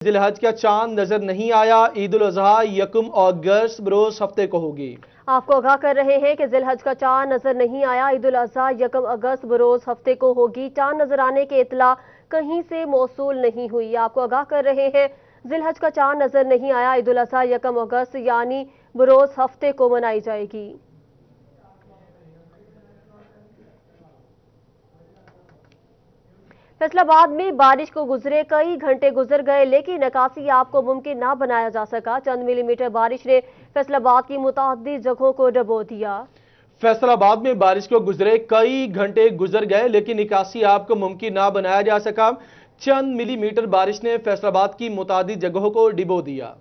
जिलहज का चांद नजर नहीं आया। ईद उल अजहा यकम अगस्त बरोज हफ्ते को होगी। आपको आगाह कर रहे हैं कि जिलहज का चांद नजर नहीं आया। ईद उल अजहा यकम अगस्त बरोज हफ्ते को होगी। चांद नजर आने की इतला कहीं से मौसूल नहीं हुई। आपको आगाह कर रहे हैं जिलहज का चांद नजर नहीं आया। ईद उल अजहा यकम अगस्त यानी बरोज हफ्ते को मनाई जाएगी। फैसलाबाद में बारिश को गुजरे कई घंटे गुजर गए, लेकिन निकासी आब को मुमकिन ना बनाया जा सका। चंद मिलीमीटर बारिश ने फैसलाबाद की मुतादिद जगहों को डबो दिया। फैसलाबाद में बारिश को गुजरे कई घंटे गुजर गए, लेकिन निकासी आब को मुमकिन ना बनाया जा सका। चंद मिलीमीटर बारिश ने फैसलाबाद की मुतादिद जगहों को डिबो दिया।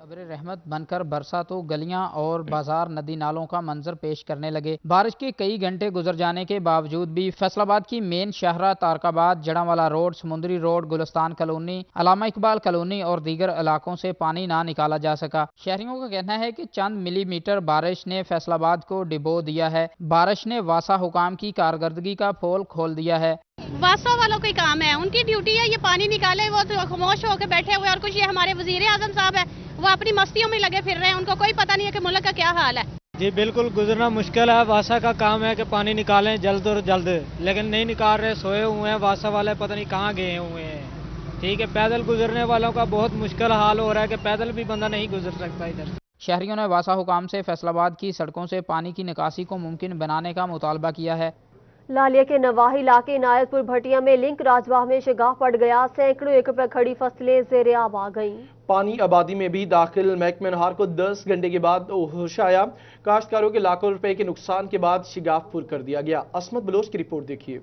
अब्र रहमत बनकर बरसा तो गलियां और बाजार नदी नालों का मंजर पेश करने लगे। बारिश के कई घंटे गुजर जाने के बावजूद भी फैसलाबाद की मेन शाहरा तारकाबाद, जड़ांवाला रोड, समुंदरी road, Gulistan colony, Allama Iqbal colony और दीगर इलाकों से पानी ना निकाला जा सका। शहरियों का कहना है कि चंद मिलीमीटर बारिश ने फैसलाबाद को डिबो दिया है। बारिश ने वासा हुकाम की कारकर्दगी का पोल खोल दिया है। वासा वालों का काम है, उनकी ड्यूटी है ये पानी निकाले। वो तो खामोश होकर बैठे हुए, और कुछ ये हमारे वजीर आजम साहब है, वो अपनी मस्तियों में लगे फिर रहे हैं। उनको कोई पता नहीं है कि मुल्क का क्या हाल है। जी बिल्कुल, गुजरना मुश्किल है। वासा का काम है कि पानी निकालें जल्द और जल्द, लेकिन नहीं निकाल रहे, सोए हुए हैं। वासा वाले पता नहीं कहाँ गए हुए हैं। ठीक है, पैदल गुजरने वालों का बहुत मुश्किल हाल हो रहा है कि पैदल भी बंदा नहीं गुजर सकता इधर। शहरियों ने वासा हुकाम से फैसलाबाद की सड़कों से पानी की निकासी को मुमकिन बनाने का मुतालबा किया है। लालिया के नवाही इलाके इनायतपुर भटिया में लिंक राजबाह में शिगाह पड़ गया। सैकड़ों एकड़ पर खड़ी फसलें ज़ेरे आब आ गईं। पानी आबादी में भी दाखिल। महकमे नहार को 10 घंटे के बाद होश आया। काश्तकारों के लाखों रुपए के नुकसान के बाद शिगाह पुर कर दिया गया। असमत बलोच की रिपोर्ट देखिए।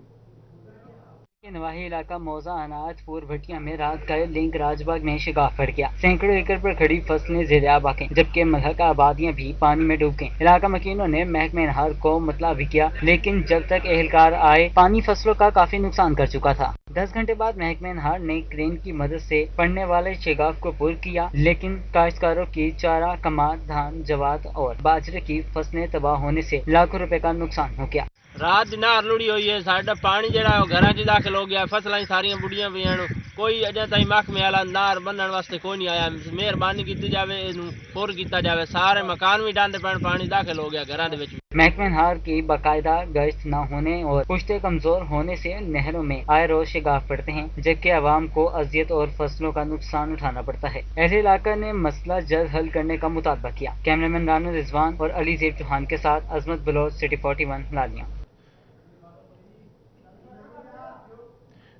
नवाही इलाका मौजा अनाजपुर भटिया में रात गए लिंक राजबाग में शिगाह पड़ गया। सैकड़ों एकड़ पर खड़ी फसलें ज़ेरे आब आ गईं, जबकि मलहका आबादियां भी पानी में डूब गईं। इलाका मकीनों ने महकमे नहार को मुतला भी किया, लेकिन जब तक एहलकार आए पानी फसलों का काफी नुकसान कर चुका था। 10 घंटे बाद महकमे नहार ने क्रेन की मदद से पड़ने वाले शिगाह को पुर किया, लेकिन काश्तकारों की चारा, कमाद, धान, जवात और बाजरे की फसलें तबाह होने से लाखों रुपए का नुकसान हो गया। रात नार लुड़ी हुई है। साडा पानी जड़ा घर च दाखिल हो गया। फसलां सारियां बुढ़ियां पई हन। कोई अजे ताईं महकमे वाला नार बनने वास्ते कोई नहीं आया। मेहरबानी की जावे, इनू पुर किया जावे। सारे मकान भी डांडे पैण, पानी दाखिल हो गया घरां दे विच। महकमे नहार की बाकायदा गश्त न होने और पुश्ते कमजोर होने से नहरों में आए रोज शिगाह पड़ते हैं, जबकि आवाम को अजियत और फसलों का नुकसान उठाना पड़ता है। अहले इलाका ने मसला जल्द हल करने का मुतालबा किया। कैमरामैन रानू रिजवान और अली ज़ेब चौहान के साथ अजमत बलोच, सिटी 41 लालिया।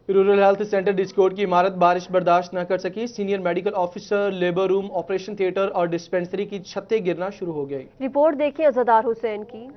रूरल हेल्थ सेंटर डिस्कोट की इमारत बारिश बर्दाश्त न कर सकी। Senior medical officer, labour room, operation theatre और डिस्पेंसरी की छतें गिरना शुरू हो गई। रिपोर्ट देखिए अज़दार हुसैन की।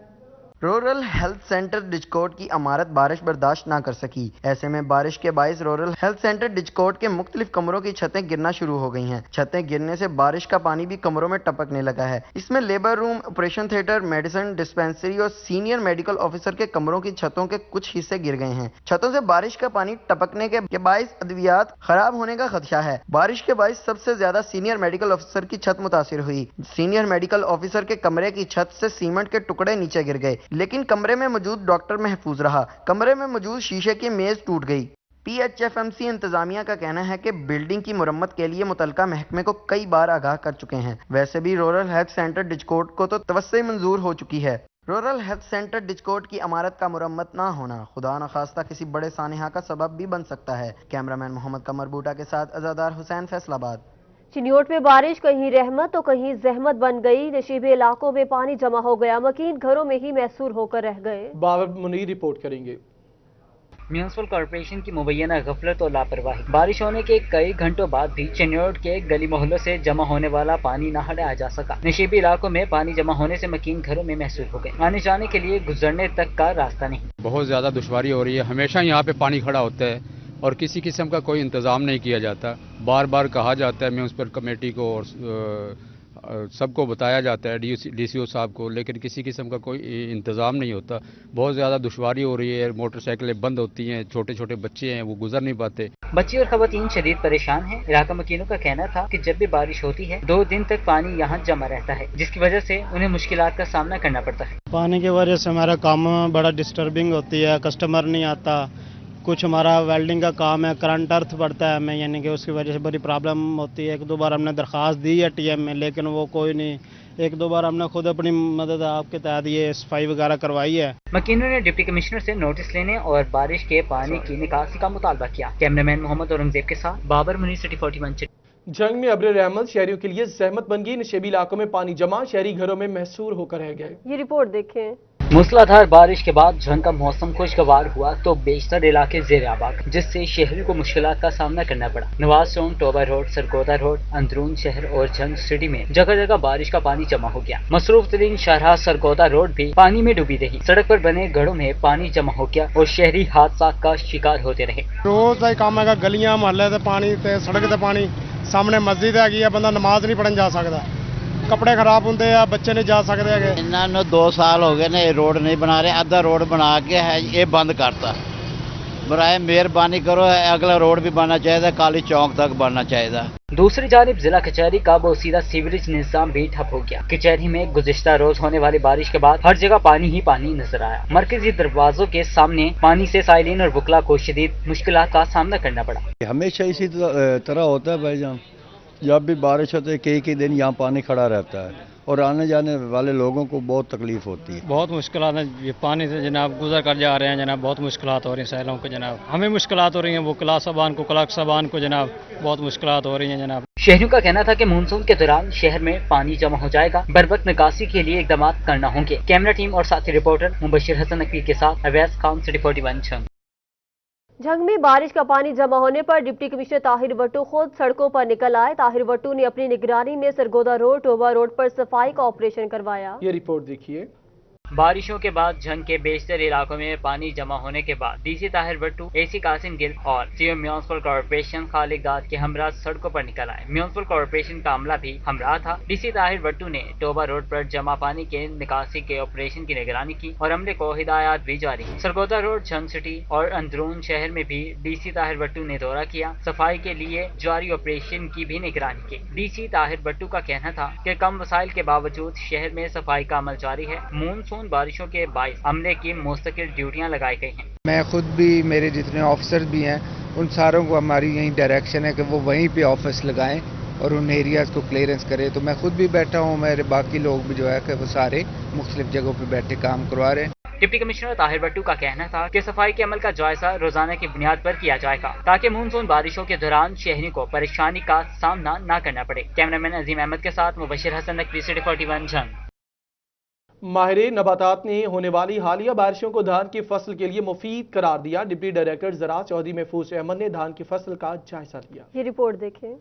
रूरल हेल्थ सेंटर डिजकोट की इमारत बारिश बर्दाश्त ना कर सकी। ऐसे में बारिश के बायस रूरल हेल्थ सेंटर डिजकोट के मुख्तलिफ कमरों की छतें गिरना शुरू हो गई हैं। छतें गिरने से बारिश का पानी भी कमरों में टपकने लगा है। इसमें labour room, operation theatre, medicine dispensary और सीनियर मेडिकल ऑफिसर के कमरों की छतों के कुछ हिस्से गिर गए हैं। छतों से बारिश का पानी टपकने के बायस अद्वियात खराब होने का खदशा है। बारिश के बायस सबसे ज्यादा सीनियर मेडिकल ऑफिसर की छत मुतासिर हुई। सीनियर मेडिकल ऑफिसर के कमरे की छत से सीमेंट के टुकड़े नीचे गिर गए, लेकिन कमरे में मौजूद डॉक्टर महफूज रहा। कमरे में मौजूद शीशे की मेज टूट गई। PHFMC इंतजामिया का कहना है कि बिल्डिंग की मुरम्मत के लिए मुतलका महकमे को कई बार आगाह कर चुके हैं। वैसे भी रूरल हेल्थ सेंटर डिजकोट को तो तवस्सुई मंजूर हो चुकी है। रूरल हेल्थ सेंटर डिजकोट की इमारत का मुरम्मत ना होना खुदा न खास्ता किसी बड़े सानिहा का सबब भी बन सकता है। कैमरामैन मोहम्मद कमर बूटा के साथ अज़ादार हुसैन, फैसलाबाद। चिन्योट में बारिश कहीं रहमत तो कहीं जहमत बन गई। नशीबे इलाकों में पानी जमा हो गया। मकीन घरों में ही महसूर होकर रह गए। बाबर मुनीर रिपोर्ट करेंगे। म्यूनिसिपल कॉर्पोरेशन की मुबैना गफलत और लापरवाही। बारिश होने के कई घंटों बाद भी चिन्योट के गली मोहल्लों से जमा होने वाला पानी न हटाया जा सका। नशीबी इलाकों में पानी जमा होने से मकीन घरों में महसूर हो गए। आने जाने के लिए गुजरने तक का रास्ता नहीं। बहुत ज्यादा दुश्वारी हो रही है। हमेशा यहाँ पे पानी खड़ा होता है और किसी किस्म का कोई इंतजाम नहीं किया जाता। बार बार कहा जाता है म्यूनिसिपल कमेटी को और सबको बताया जाता है, DCO साहब को, लेकिन किसी किस्म का कोई इंतज़ाम नहीं होता। बहुत ज़्यादा दुश्वारी हो रही है। मोटरसाइकिलें बंद होती हैं, छोटे छोटे बच्चे हैं वो गुजर नहीं पाते। बच्चे और खवातीन शदीद परेशान हैं। इलाका मकीनों का कहना था कि जब भी बारिश होती है 2 दिन तक पानी यहाँ जमा रहता है, जिसकी वजह से उन्हें मुश्किलात का सामना करना पड़ता है। पानी की वजह से हमारा काम बड़ा डिस्टर्बिंग होती है। कस्टमर नहीं आता, कुछ हमारा वेल्डिंग का काम है, करंट अर्थ पड़ता है हमें, यानी कि उसकी वजह से बड़ी प्रॉब्लम होती है। एक दो बार हमने दरख्वास्त दी है टीएम में, लेकिन वो कोई नहीं। एक दो बार हमने खुद अपनी मदद आपके तहत ये सफाई वगैरह करवाई है। मकीनों ने डिप्टी कमिश्नर से नोटिस लेने और बारिश के पानी की निकासी का मुतालबा किया। कैमरामैन मोहम्मद औरंगजेब के साथ बाबर मुनीर, सिटी 41। जंग में अब्र रहमत शहरियों के लिए जहमत बन गई। नशेबी इलाकों में पानी जमा, शहरी घरों में महसूर होकर रह गए। ये रिपोर्ट देखें। मूसलाधार बारिश के बाद जंग का मौसम खुशगवार हुआ तो बेशतर इलाके ज़ेर आबाद, जिससे शहरियों को मुश्किलात का सामना करना पड़ा। नवाज चौक, टोबा रोड, सरगोदा रोड, अंदरून शहर और जंग सिटी में जगह जगह बारिश का पानी जमा हो गया। मसरूफ तरीन शाहराह सरगोदा रोड भी पानी में डूबी रही। सड़क पर बने घरों में पानी जमा हो गया और शहरी हादसा का शिकार होते रहे। रोज का काम है, गलियां महल्ले ते पानी ते सड़क ते पानी, सामने मस्जिद है, बंदा नमाज नहीं पढ़न जा सकता, कपड़े खराब होंगे हैं, बच्चे नहीं जा सकते है। इन्होंने 2 साल हो गए ने रोड नहीं बना रहे, आधा रोड बना के है ये बंद करता। बराए मेहरबानी करो, अगला रोड भी बनना चाहिए, काली चौक तक बनना चाहिए। दूसरी जानिब जिला कचहरी का बोसीदा सीवरेज निजाम भी ठप हो गया। कचहरी में गुज़िश्ता रोज होने वाली बारिश के बाद हर जगह पानी ही पानी नजर आया। मरकजी दरवाजों के सामने पानी से साइलिन और बुकला को शदीद मुश्किलात का सामना करना पड़ा। हमेशा इसी तरह होता है भाईजान, जब भी बारिश होती है कई दिन यहाँ पानी खड़ा रहता है और आने जाने वाले लोगों को बहुत तकलीफ होती है। बहुत मुश्किलात है, ये पानी से जनाब गुजर कर जा रहे हैं जनाब, बहुत मुश्किलात हो रही हैं सैलों को जनाब, हमें मुश्किलात हो रही हैं, वो क्लास साबान को क्लाक साबान को जनाब बहुत मुश्किलात हो रही हैं जनाब। शहरियों का कहना था कि मानसून के दौरान शहर में पानी जमा हो जाएगा, बरवक्त निकासी के लिए इकदाम करना होंगे। कैमरा टीम और साथी रिपोर्टर मुबशिर हसन नकवी के साथ अवैस खान, सिटी 41 जंग। जंग में बारिश का पानी जमा होने पर डिप्टी कमिश्नर ताहिर वट्टू खुद सड़कों पर निकल आए। ताहिर वट्टू ने अपनी निगरानी में सरगोदा रोड, टोबा रोड पर सफाई का ऑपरेशन करवाया। ये रिपोर्ट देखिए। बारिशों के बाद जंग के बेशतर इलाकों में पानी जमा होने के बाद डीसी ताहिर वट्टू, एसी कासिम गिल और सीओ म्यूनिसिपल कॉर्पोरेशन खालिद दाद के हमरा सड़कों पर निकल आए। म्यूनिसिपल कॉर्पोरेशन का अमला भी हमरा था। डीसी ताहिर वट्टू ने टोबा रोड पर जमा पानी के निकासी के ऑपरेशन की निगरानी की और अमले को हिदायत भी जारी। सरगोदा रोड, जंग सिटी और अंदरून शहर में भी डीसी ताहिर वट्टू ने दौरा किया, सफाई के लिए जारी ऑपरेशन की भी निगरानी की। डीसी ताहिर वट्टू का कहना था कि कम वसाइल के बावजूद शहर में सफाई का अमल जारी है। मानसून बारिशों के बायस अमले की मुस्तकिल ड्यूटियां लगाई गई हैं। मैं खुद भी, मेरे जितने ऑफिसर भी हैं, उन सारों को हमारी यही डायरेक्शन है कि वो वहीं पे ऑफिस लगाएं और उन एरियाज को क्लियरेंस करें। तो मैं खुद भी बैठा हूं, मेरे बाकी लोग भी जो है कि वो सारे मुख्तलिफ जगहों पे बैठे काम करवा रहे हैं। डिप्टी कमिश्नर ताहिर वट्टू का कहना था कि सफाई के अमल का जायजा रोजाना की बुनियाद पर किया जाएगा ताकि मानसून बारिशों के दौरान शहरी को परेशानी का सामना न करना पड़े। कैमरामैन अजीम अहमद के साथ मुबशिर हसन नकवी, सिटी 41 जंग। माहिर नबातात ने होने वाली हालिया बारिशों को धान की फसल के लिए मुफीद करार दिया। डिप्टी डायरेक्टर ज़राअत चौधरी महफूज अहमद ने धान की फसल का जायजा लिया। ये रिपोर्ट देखें।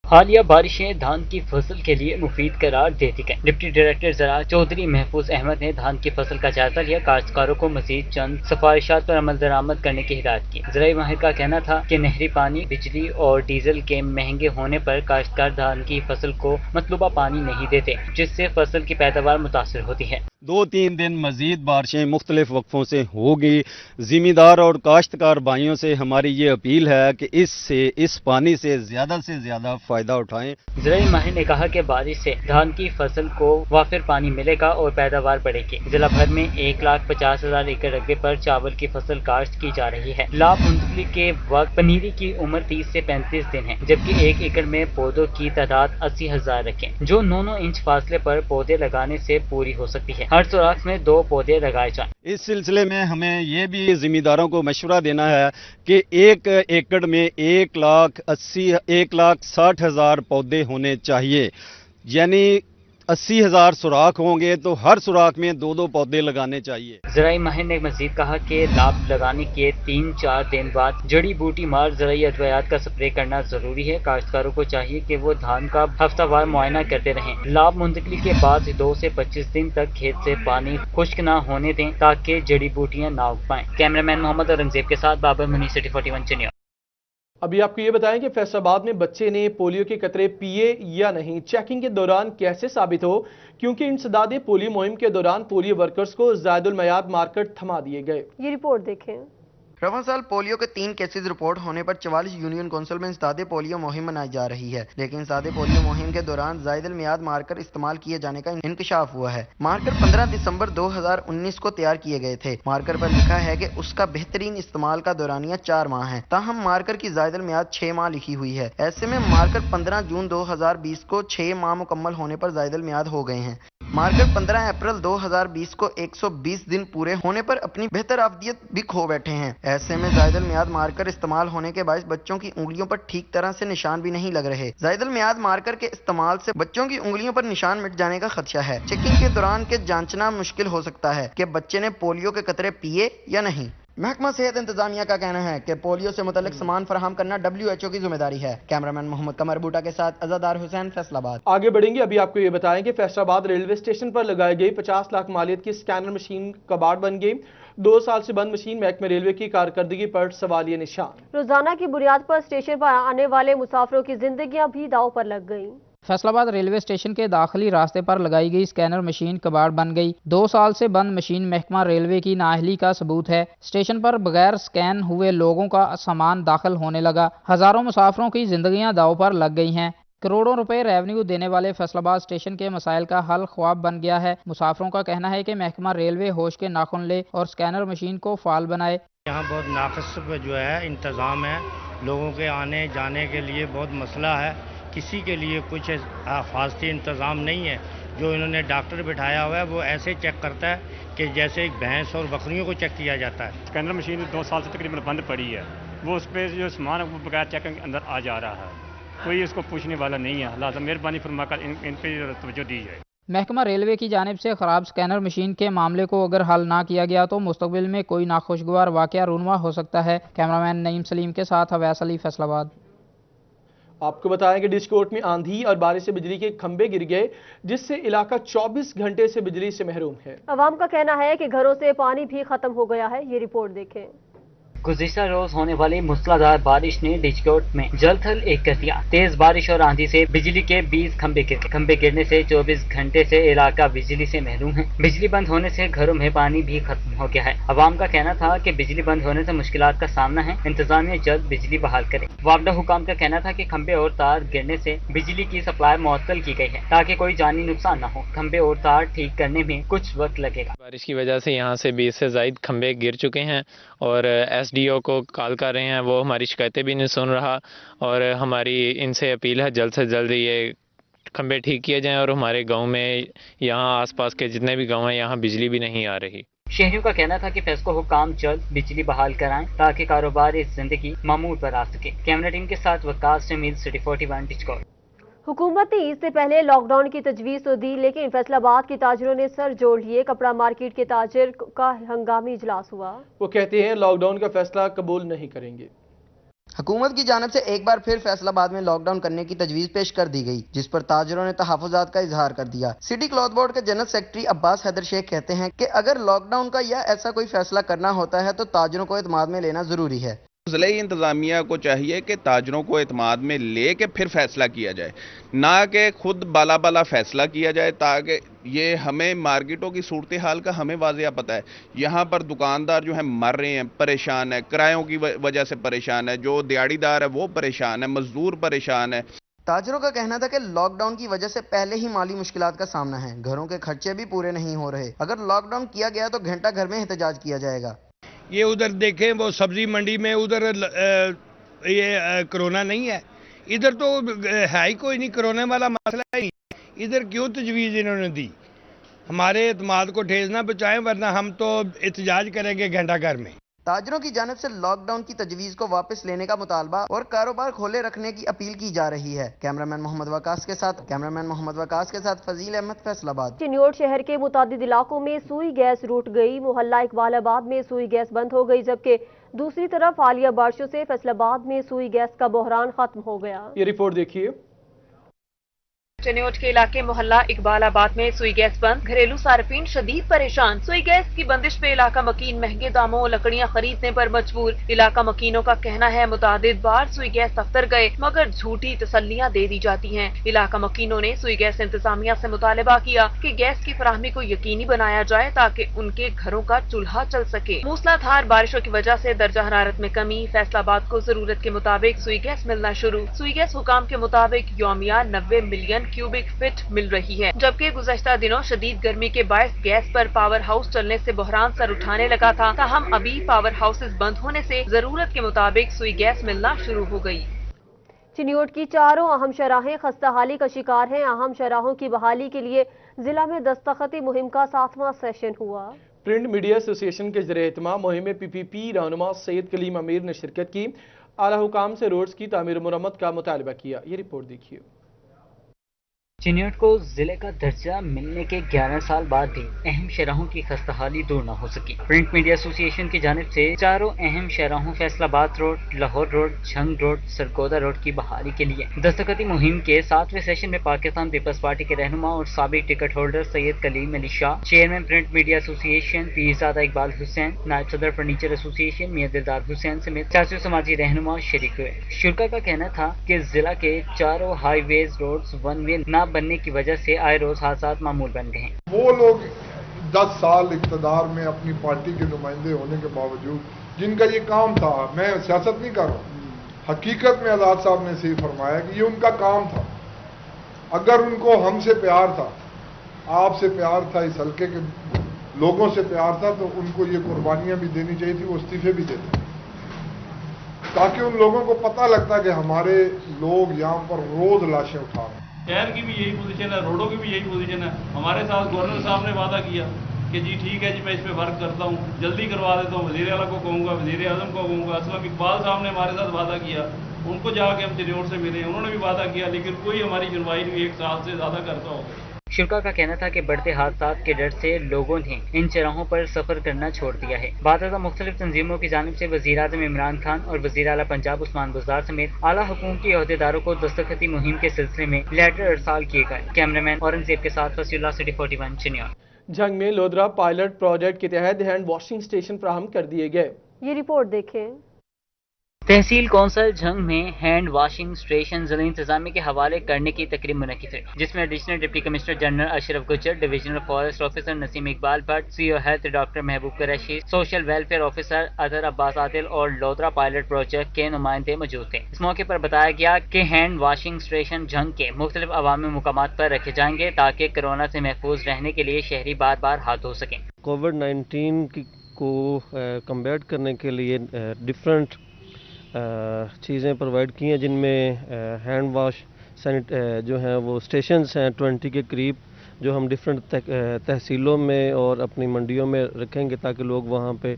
हालिया बारिशें धान की फसल के लिए मुफीद करार दे दी गई। डिप्टी डायरेक्टर ज़राअत चौधरी महफूज अहमद ने धान की फसल का जायजा लिया। काश्तकारों को मजीद चंद सिफारिशात पर अमल दरामद करने की हिदायत की। ज़राई माहिर का कहना था कि नहरी पानी, बिजली और डीजल के महंगे होने पर काश्तकार धान की फसल को मतलूबा पानी नहीं देते, जिससे फसल की पैदावार मुतासर होती है। 2-3 दिन मजीद बारिशें मुख्तलिफ वक्फों से होगी। ज़िम्मेदार और काश्तकार भाइयों से हमारी ये अपील है कि इस पानी से ज़्यादा फ़ायदा उठाएं। ज़राई माहिर ने कहा कि बारिश से धान की फसल को वाफिर पानी मिलेगा और पैदावार बढ़ेगी। जिला भर में 1,50,000 एकड़ रकबे पर चावल की फसल काश्त की जा रही है। लाभ मुंतकली के वक्त पनीरी की उम्र 30 से 35 दिन है, जबकि 1 एकड़ में पौधों की तादाद 80,000 रखें, जो 9-9 इंच फासले पर पौधे लगाने से पूरी हो सकती है। हर सुराख में 2 पौधे लगाए जाएं। इस सिलसिले में हमें ये भी जिम्मेदारों को मशवरा देना है कि 1 एकड़ में 1,60,000 पौधे होने चाहिए, यानी 80,000 सुराख होंगे तो हर सुराख में 2-2 पौधे लगाने चाहिए। ज़राई माहिर ने मजीद कहा कि लाभ लगाने के 3-4 दिन बाद जड़ी बूटी मार ज़राई अद्वियात का स्प्रे करना जरूरी है। काश्तकारों को चाहिए कि वो धान का हफ्तावार मुआयना करते रहें। लाभ मुंतकली के बाद 2 से 25 दिन तक खेत से पानी खुश्क न होने दें ताकि जड़ी बूटियाँ ना उग पाएं। कैमरामैन मोहम्मद औरंगजेब के साथ बाबर मुनीर, सिटी 41 चेन्नई। अभी आपको ये बताएं कि फैसलाबाद में बच्चे ने पोलियो के कतरे पिए या नहीं, चेकिंग के दौरान कैसे साबित हो, क्योंकि इंसदादे पोलियो मुहिम के दौरान पोलियो वर्कर्स को ज़ायदुल मयाद मारकर थमा दिए गए। ये रिपोर्ट देखें। रवां साल पोलियो के 3 केसेस रिपोर्ट होने पर 44 यूनियन काउंसिल में इंसदादे पोलियो मुहिम मनाई जा रही है, लेकिन इंसदादे पोलियो मुहिम के दौरान ज़ायद अल मियाद मार्कर इस्तेमाल किए जाने का इंकशाफ हुआ है। मार्कर 15 दिसंबर 2019 को तैयार किए गए थे। मार्कर पर लिखा है कि उसका बेहतरीन इस्तेमाल का दौरानिया 4 माह है, ताहम मार्कर की ज़ायद अल मियाद 6 माह लिखी हुई है। ऐसे में मार्कर 15 जून 2020 को 6 माह मुकम्मल होने पर ज़ायद अल मियाद हो गए हैं। मार्कर 15 अप्रैल 2020 को 120 दिन पूरे होने पर अपनी बेहतर अवधियत भी खो बैठे हैं। ऐसे में ज़ायद अल मियाद मार्कर इस्तेमाल होने के बायस बच्चों की उंगलियों पर ठीक तरह से निशान भी नहीं लग रहे। ज़ायद अल मियाद मार्कर के इस्तेमाल से बच्चों की उंगलियों पर निशान मिट जाने का खदशा है। चेकिंग के दौरान के जांचना मुश्किल हो सकता है कि बच्चे ने पोलियो के कतरे पिए या नहीं। महकमा सेहत इंतजामिया का कहना है कि पोलियो से मुतल्लिक सामान फराहम करना WHO की जिम्मेदारी है। कैमरामैन मोहम्मद कमर बूटा के साथ अज़ादार हुसैन, फैसलाबाद। आगे बढ़ेंगे, अभी आपको ये बताएं कि फैसलाबाद रेलवे स्टेशन पर लगाई गई 50 लाख मालियत की स्कैनर मशीन कबाड़ बन गई। 2 साल से बंद मशीन महकमे रेलवे की कारकर्दगी पर सवालिया निशान। रोजाना की बुनियाद पर स्टेशन पर आने वाले मुसाफिरों की जिंदगियां भी दांव पर लग गईं। फैसलाबाद रेलवे स्टेशन के दाखिली रास्ते पर लगाई गई स्कैनर मशीन कबाड़ बन गई। 2 साल से बंद मशीन महकमा रेलवे की नाअहली का सबूत है। स्टेशन पर बगैर स्कैन हुए लोगों का सामान दाखिल होने लगा। हजारों मुसाफिरों की जिंदगियां दांव पर लग गई हैं। करोड़ों रुपए रेवेन्यू देने वाले फैसलाबाद स्टेशन के मसाइल का हल ख्वाब बन गया है। मुसाफिरों का कहना है कि महकमा रेलवे होश के नाखुन ले और स्कैनर मशीन को फाल बनाए। यहाँ बहुत नाक़िस जो है इंतज़ाम है, लोगों के आने जाने के लिए बहुत मसला है। किसी के लिए कुछ हिफाजती इंतज़ाम नहीं है। जो इन्होंने डॉक्टर बिठाया हुआ है वो ऐसे चेक करता है कि जैसे एक भैंस और बकरियों को चेक किया जाता है। स्कैनर मशीन 2 साल से तकरीबन बंद पड़ी है, वो उस पर जो सामान है वो बगैर चेक के अंदर आ जा रहा है। कोई इसको पूछने वाला नहीं है। लिहाजा मेहरबानी फरमाकर इन पर तवज्जो दी जाए। महकमा रेलवे की जानिब से खराब स्कैनर मशीन के मामले को अगर हल ना किया गया तो मुस्तकबिल में कोई नाखुशगवार वाकया रूनुमा हो सकता है। कैमरामैन नईम सलीम के साथ अवैस अली, फैसलाबाद। आपको बताएं कि डिस्कोट में आंधी और बारिश से बिजली के खंभे गिर गए, जिससे इलाका 24 घंटे से बिजली से महरूम है। अवाम का कहना है कि घरों से पानी भी खत्म हो गया है। ये रिपोर्ट देखें। गुज़िश्ता रोज होने वाली मूसलाधार बारिश ने डिस्कोट में जलथल एक कर दिया। तेज बारिश और आंधी से बिजली के 20 खंभे गिरने से 24 घंटे से इलाका बिजली से महरूम है। बिजली बंद होने से घरों में पानी भी खत्म हो गया है। अवाम का कहना था कि बिजली बंद होने से मुश्किलात का सामना है, इंतजामिया जल्द बिजली बहाल करे। वापडा हुकाम का कहना था कि खंभे और तार गिरने से बिजली की सप्लाई मुअत्तल की गई है ताकि कोई जानी नुकसान न हो। खंभे और तार ठीक करने में कुछ वक्त लगेगा। बारिश की वजह से यहाँ से 20 से ज़ायद खंभे गिर चुके हैं और SDO को कॉल कर रहे हैं, वो हमारी शिकायतें भी नहीं सुन रहा। और हमारी इनसे अपील है जल्द से जल्द ये खंभे ठीक किए जाएं और हमारे गांव में यहाँ आसपास के जितने भी गांव हैं यहाँ बिजली भी नहीं आ रही। शहरियों का कहना था कि फेस्को हुकाम जल्द बिजली बहाल कराएं ताकि कारोबार इस जिंदगी मामूल पर आ सके। कैमरा टीम के साथ वकास जमील, सिटी 41 डिस्कोट। हुकूमत ने ईद से पहले लॉकडाउन की तजवीज़ तो दी, लेकिन फैसलाबाद के ताजरों ने सर जोड़ लिए। कपड़ा मार्केट के ताजर का हंगामी इजलास हुआ। वो कहते हैं लॉकडाउन का फैसला कबूल नहीं करेंगे। हुकूमत की जानिब से एक बार फिर फैसलाबाद में लॉकडाउन करने की तजवीज़ पेश कर दी गई, जिस पर ताजरों ने तहफ़्फ़ुज़ात का इजहार कर दिया। सिटी क्लॉथ बोर्ड के जनरल सेक्रेटरी अब्बास हैदर शेख कहते हैं कि अगर लॉकडाउन का या ऐसा कोई फैसला करना होता है तो ताजरों को एतमाद में लेना जरूरी है। ज़िले इंतज़ामिया को चाहिए कि ताजरों को एतमाद में ले के फिर फैसला किया जाए, ना कि खुद बाला बाला फैसला किया जाए, ताकि ये हमें मार्केटों की सूरत हाल का हमें वाज़िया पता है। यहाँ पर दुकानदार जो है मर रहे हैं, परेशान है, किरायों की वजह से परेशान है, जो दिहाड़ीदार है वो परेशान है, मजदूर परेशान है। ताजरों का कहना था कि लॉकडाउन की वजह से पहले ही माली मुश्किलात का सामना है, घरों के खर्चे भी पूरे नहीं हो रहे। अगर लॉकडाउन किया गया तो घंटा घर में एहतजाज किया जाएगा। ये उधर देखें वो सब्जी मंडी में उधर ये कोरोना नहीं है, इधर तो है ही कोई नहीं, कोरोना वाला मसला ही नहीं। इधर क्यों तजवीज़ इन्होंने दी? हमारे एतमाद को ठेस ना बचाएं, वरना हम तो एहतजाज करेंगे घंटा घर में। ताजरों की जानिब से लॉकडाउन की तजवीज़ को वापस लेने का मुतालबा और कारोबार खोले रखने की अपील की जा रही है। कैमरामैन मोहम्मद वकास के साथ फजील अहमद, फैसलाबाद। चिन्योट शहर के मुतादिद इलाकों में सुई गैस रूट गई। मोहल्ला इकबालाबाद में सुई गैस बंद हो गई, जबकि दूसरी तरफ हालिया बारिशों से फैसलाबाद में सुई गैस का बहरान खत्म हो गया। ये रिपोर्ट देखिए। चिन्योट के इलाके मोहल्ला इकबालाबाद में सुई गैस बंद, घरेलू सार्फिन शदीद परेशान। सुई गैस की बंदिश पे इलाका मकीन महंगे दामों लकड़ियां खरीदने पर मजबूर। इलाका मकीनों का कहना है मुतादिद बार सुई गैस दफ्तर गए मगर झूठी तसल्लियां दे दी जाती हैं। इलाका मकीनों ने सुई गैस इंतजामिया से मुतालबा किया कि गैस की फराहमी को यकीनी बनाया जाए ताकि उनके घरों का चूल्हा चल सके। मूसलाधार बारिशों की वजह से दर्जा हरारत में कमी, फैसलाबाद को जरूरत के मुताबिक सुई गैस मिलना शुरू। सुई गैस हुकाम के मुताबिक यौमिया 90 मिलियन क्यूबिक फीट मिल रही है, जबकि गुज़श्ता दिनों शदीद गर्मी के बायस गैस पर पावर हाउस चलने से बहरान सर उठाने लगा था। ताहम अभी पावर हाउसेस बंद होने से जरूरत के मुताबिक सुई गैस मिलना शुरू हो गई। चिन्योट की चारों अहम शराहें खस्ताहाली का शिकार हैं। अहम शराहों की बहाली के लिए जिला में दस्तखती मुहिम का 7वां सेशन हुआ। प्रिंट मीडिया एसोसिएशन के ज़रिए एहतमाम मुहिम में PPP रहनुमा सैयद कलीम अमीर ने शिरकत की। आला हुकाम से रोड्स की तामीर मुरम्मत का मुतालबा किया। ये रिपोर्ट देखिए। चिन्योट को जिले का दर्जा मिलने के 11 साल बाद भी अहम शहरों की खस्ताहाली दूर न हो सकी। प्रिंट मीडिया एसोसिएशन की जानिब से चारों अहम शहरों Faisalabad road, Lahore road, Jhang road, Sargodha road की बहाली के लिए दस्तखती मुहिम के 7वें सेशन में पाकिस्तान पीपल्स पार्टी के रहनुमा और साबिक ticket holder Syed Kaleem Ali Shah, chairman print media association Pirzada Iqbal Hussain, नायब सदर फर्नीचर एसोसिएशन मियां दिलदार हुसैन समेत सियासी समाजी रहनुमा शरीक हुए। शुरा का कहना था कि जिला के चारों हाईवेज रोड्स वन वे न बनने की वजह से आए रोज हादसात मामूल बन गए हैं। वो लोग 10 साल इक़्तिदार में अपनी पार्टी के नुमाइंदे होने के बावजूद जिनका ये काम था, मैं सियासत नहीं कर रहा हूँ, हकीकत में आज़ाद साहब ने सही फरमाया कि ये उनका काम था। अगर उनको हमसे प्यार था, आपसे प्यार था, इस हल्के के लोगों से प्यार था, तो उनको ये कुर्बानियां भी देनी चाहिए थी, वो इस्तीफे भी देते, ताकि उन लोगों को पता लगता कि हमारे लोग यहाँ पर रोज लाशें उठा रहे हैं। शहर की भी यही पोजीशन है, रोडों की भी यही पोजीशन है। हमारे साथ गवर्नर साहब ने वादा किया कि जी ठीक है जी, मैं इस पे वर्क करता हूँ, जल्दी करवा देता हूँ। वज़ीर आला को कहूँगा, वज़ीर आज़म को कहूँगा। असलम इकबाल साहब ने हमारे साथ वादा किया, उनको जाके हम चिन्योट से मिले, उन्होंने भी वादा किया, लेकिन कोई हमारी सुनवाई नहीं। 1 साल से ज़्यादा करता हो गया। शुरा का कहना था कि बढ़ते हादसात के डर से लोगों ने इन चौराहों पर सफर करना छोड़ दिया है। बाकायदा मुख्तलिफ तंजीमों की जानिब से वज़ीर आज़म इमरान खान और वज़ीर आला पंजाब उस्मान बुज़दार समेत आला हुकूमती अहदेदारों को दस्तखती मुहिम के सिलसिले में लेटर अरसाल किए गए। कैमरामैन औरंगजेब के साथ फसीउल्लाह, सिटी 41 चिन्योट। झंग में लोधरा पायलट प्रोजेक्ट के तहत हैंड वॉशिंग स्टेशन फराहम कर दिए गए। ये रिपोर्ट देखें। तहसील कौंसल झंग में हैंड वॉशिंग स्टेशन जिला इंतजामिया के हवाले करने की तकरीब मुनक्किद हुई, जिसमें additional deputy commissioner general Ashraf Gujjar, divisional forest officer Naseem Iqbal Bhatt, CEO health doctor Mahboob Qureshi, social welfare officer अदर अब्बास आदिल और लोधरा पायलट प्रोजेक्ट के नुमाइंदे मौजूद थे। इस मौके पर बताया गया कि हैंड वॉशिंग स्टेशन झंग के मुख्तलिफ अवामी मुकामात पर रखे जाएंगे ताकि कोरोना से महफूज रहने के लिए शहरी बार बार हाथ धो सकें। कोविड-19 को कम्बैट करने के लिए डिफरेंट चीज़ें प्रोवाइड की हैं, जिनमें हैंड वॉश जो हैं वो स्टेशंस हैं 20 के करीब, जो हम डिफरेंट तहसीलों में और अपनी मंडियों में रखेंगे ताकि लोग वहाँ पे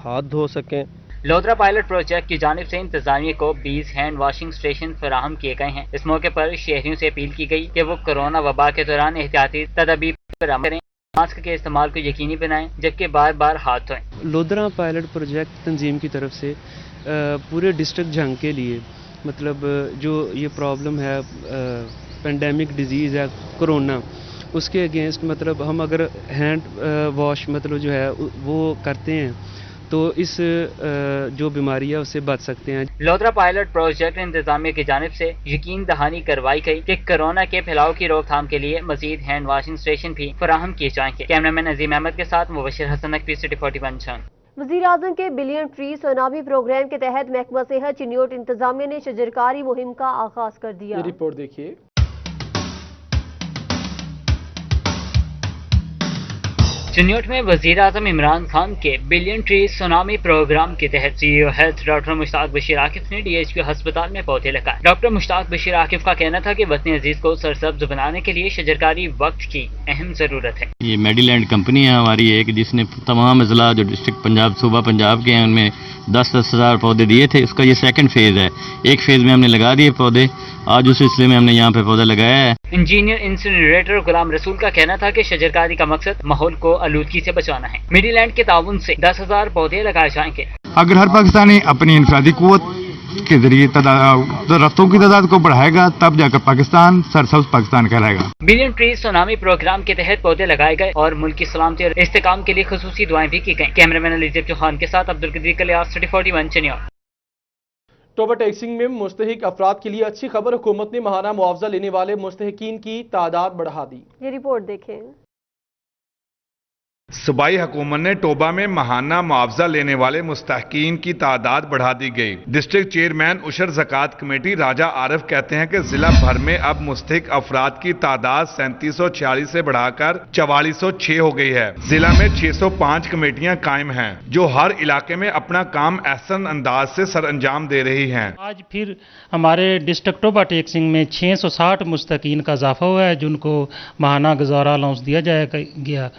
हाथ धो सकें। लोधरा पायलट प्रोजेक्ट की जानिब से इंतजामिया को 20 हैंड वॉशिंग स्टेशन फराहम किए गए हैं। इस मौके पर शहरियों से अपील की गई कि वो कोरोना वबा के दौरान एहतियाती तदाबीर पर अमल करें, मास्क के इस्तेमाल को यकीनी बनाएं, जबकि बार बार हाथ धोएं। लोधरा पायलट प्रोजेक्ट तंजीम की तरफ से पूरे डिस्ट्रिक्ट झंग के लिए मतलब जो ये प्रॉब्लम है पेंडेमिक डिजीज़ है कोरोना, उसके अगेंस्ट मतलब हम अगर हैंड वॉश मतलब जो है वो करते हैं तो इस जो बीमारी है उससे बच सकते हैं। लोधरा पायलट प्रोजेक्ट इंतजामिया की जानिब से यकीन दहानी करवाई गई कि कोरोना के फैलाव की रोकथाम के लिए मजीद हैंड वॉशिंग स्टेशन भी फराहम किए जाएंगे। कैमरामैन अजीम अहमद के साथ मुबशिर हसन नकवी, सिटी 41 झंग। वज़ीर आज़म के बिलियन ट्री सुनामी प्रोग्राम के तहत महकमा सेहत चिन्योट इंतजामिया ने शजरकारी मुहिम का आगाज कर दिया। ये रिपोर्ट देखिए। चिन्योट में वज़ीर आज़म इमरान खान के बिलियन ट्री सुनामी प्रोग्राम के तहत CEO health doctor Mushtaq Bashir Akif ने DHQ अस्पताल में पौधे लगाए। डॉक्टर मुश्ताक बशीर आकिफ का कहना था कि वतन अजीज को सरसब्ज बनाने के लिए शजरकारी वक्त की अहम जरूरत है। ये मेडीलैंड कंपनी है हमारी एक, जिसने तमाम अजला जो डिस्ट्रिक्ट पंजाब सूबा पंजाब के हैं उनमें 10-10 हज़ार पौधे दिए थे। उसका ये सेकंड फेज है। एक फेज में हमने लगा दिए पौधे, आज उस सिलसिले में हमने यहाँ पे पौधा लगाया है। इंजीनियर इंसिनरेटर गुलाम रसूल का कहना था कि शजरकारी का मकसद माहौल को आलूदगी से बचाना है। मेडीलैंड के ताउन से 10,000 पौधे लगाए जाएंगे। अगर हर पाकिस्तानी अपनी इंफरादी कुव्वत के जरिए दरख्तों की तादाद को बढ़ाएगा, तब जाकर पाकिस्तान सरसब्ज पाकिस्तान कहलाएगा। बिलियन ट्री सुनामी प्रोग्राम के तहत पौधे लगाए गए और मुल्क की सलामती और इस्तेकाम के लिए खुसूसी दुआएं भी की गई। कैमरामैन अलीजेब चौहान के साथ Abdul Qadeer कलियास, city 41 चिन्यार। Toba taxing में मुस्तहिक अफराद के लिए अच्छी खबर, हुकूमत ने माहाना मुआवजा लेने वाले मुस्तहिकीन की तादाद बढ़ा दी। ये रिपोर्ट देखें। सूबाई हुकूमत ने टोबा में माहाना मुआवजा लेने वाले मुस्तहिकीन की तादाद बढ़ा दी गई। डिस्ट्रिक्ट चेयरमैन उशर ज़कात कमेटी राजा आरिफ कहते हैं कि जिला भर में अब मुस्तहिक अफराद की तादाद 3746 से बढ़ाकर 4406 हो गई है। जिला में 605 कमेटियां कायम हैं जो हर इलाके में अपना काम एहसन अंदाज से सर अंजाम दे रही हैं। आज फिर हमारे डिस्ट्रिक्ट टोबा टैक्सिंग में 660 मुस्तहिकीन का इजाफा हुआ है जिनको माहाना गुजारा अलाउंस दिया जाएगा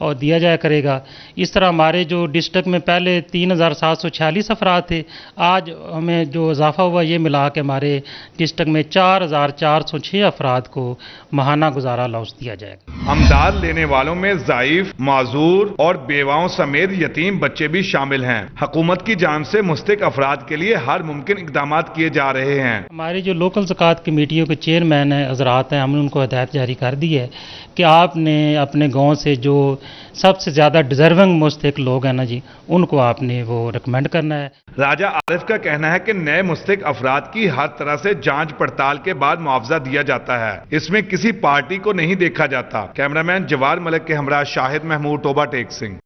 और दिया जाया करेगा। इस तरह हमारे जो डिस्ट्रिक्ट में पहले 3746 अफराद थे, आज हमें जो इजाफा हुआ ये मिला के हमारे डिस्ट्रिक्ट में 4406 अफराद को माहाना गुजारा अलाउंस दिया जाएगा। अमदाद लेने वालों में ज़ाइफ, माजूर और बेवाओं समेत यतीम बच्चे भी शामिल हैं। हुकूमत की जानिब से मुस्तहिक अफराद के लिए हर मुमकिन इकदाम किए जा रहे हैं। हमारी जो लोकल ज़कात कमेटियों के चेयरमैन है हजरात हैं, हमने उनको हिदायत जारी कर दी है कि आपने अपने गाँव से जो सबसे ज़्यादा डिजर्विंग मुस्तहिक लोग हैं ना जी, उनको आपने वो रिकमेंड करना है। राजा आरिफ का कहना है कि नए मुस्तहिक अफराद की हर तरह से जांच पड़ताल के बाद मुआवजा दिया जाता है। इसमें किसी पार्टी को नहीं देखा जाता। कैमरामैन जवार मलिक के हमरा शाहिद महमूद, टोबा टेक सिंह।